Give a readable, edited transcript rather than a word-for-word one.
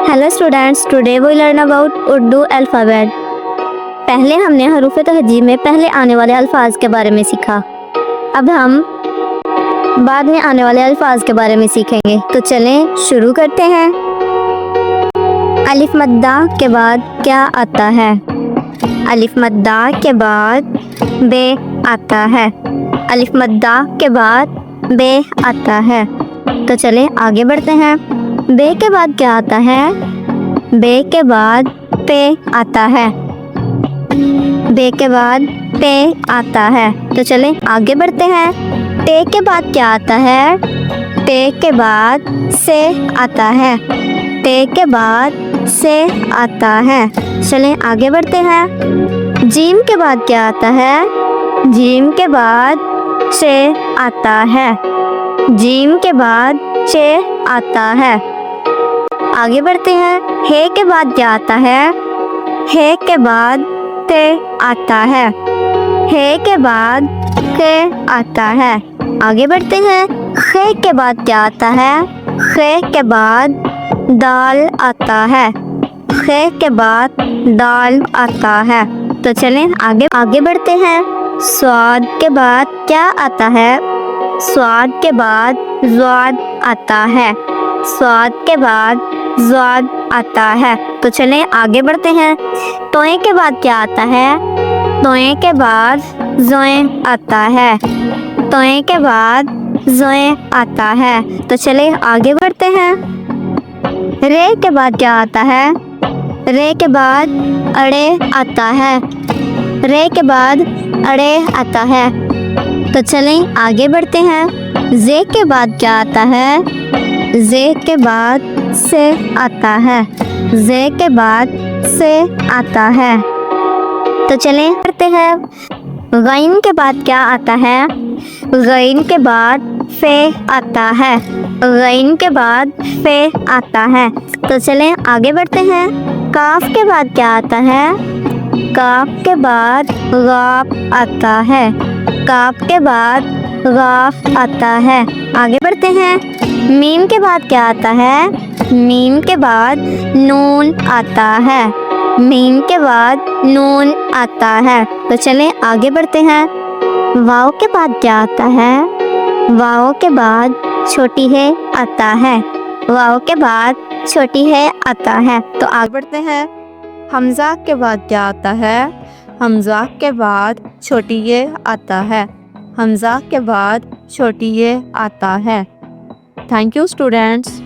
Hello students, today we learn about Urdu alphabet. पहले हमने हरूफ तहजीब में पहले आने वाले अल्फाज के बारे में सीखा। अब हम बाद में आने वाले अल्फाज के बारे में सीखेंगे। तो चलें शुरू करते हैं। अलिफ मद्दा के बाद क्या आता है? अलिफ मद्दा के बाद बे आता है। अलिफ मद्दा के बाद बे आता है। तो चलें आगे बढ़ते हैं। बे के बाद क्या आता है? बे के बाद पे आता है। बे के बाद पे आता है। तो चलें आगे बढ़ते हैं। पे के बाद क्या आता है? पे के बाद से आता है। पे के बाद से आता है। चलें आगे बढ़ते हैं। जीम के बाद क्या आता है? जीम के बाद से आता है। जीम के बाद से आता है। आगे बढ़ते हैं। हे के बाद क्या आता है? हे के बाद ते आता है। हे के बाद के आता है। आगे बढ़ते हैं। खे के बाद क्या आता है? खे के बाद दाल आता है। खे के बाद दाल आता है। तो चलें आगे बढ़ते हैं। स्वाद के बाद क्या आता है? स्वाद के बाद ज़्वाद आता है। स्वाद के बाद ज़्वाद आता है। तो चलें आगे बढ़ते हैं। तोए के बाद क्या आता है? तोए के बाद ज़ोए आता है। तोए के बाद ज़ोए आता है। तो चलें आगे बढ़ते हैं। रे के बाद क्या आता है? रे के बाद अड़े आता है। रे के बाद अड़े आता है। तो चलें आगे बढ़ते हैं। जे के बाद क्या आता है? जे के बाद से आता है। जे के बाद से आता है। तो चलें बढ़ते हैं। गैन के बाद क्या आता है? गैन के बाद फे आता है। गैन के बाद फे आता है। तो चलें आगे बढ़ते हैं। काफ के बाद क्या आता है? काफ के बाद गाफ आता है। काफ के बाद गाफ आता है। आगे बढ़ते हैं। मीम के बाद क्या आता है? मीम के बाद नून आता है। मीम के बाद नून आता है। तो चलें आगे बढ़ते हैं। वाव के बाद क्या आता है? वाव के बाद छोटी है आता है। वाव के बाद छोटी है आता है। तो आगे बढ़ते हैं। हमजा के बाद क्या आता है? हमजा के बाद छोटी ये आता है। हमजा के बाद छोटी ये आता है। Thank you students.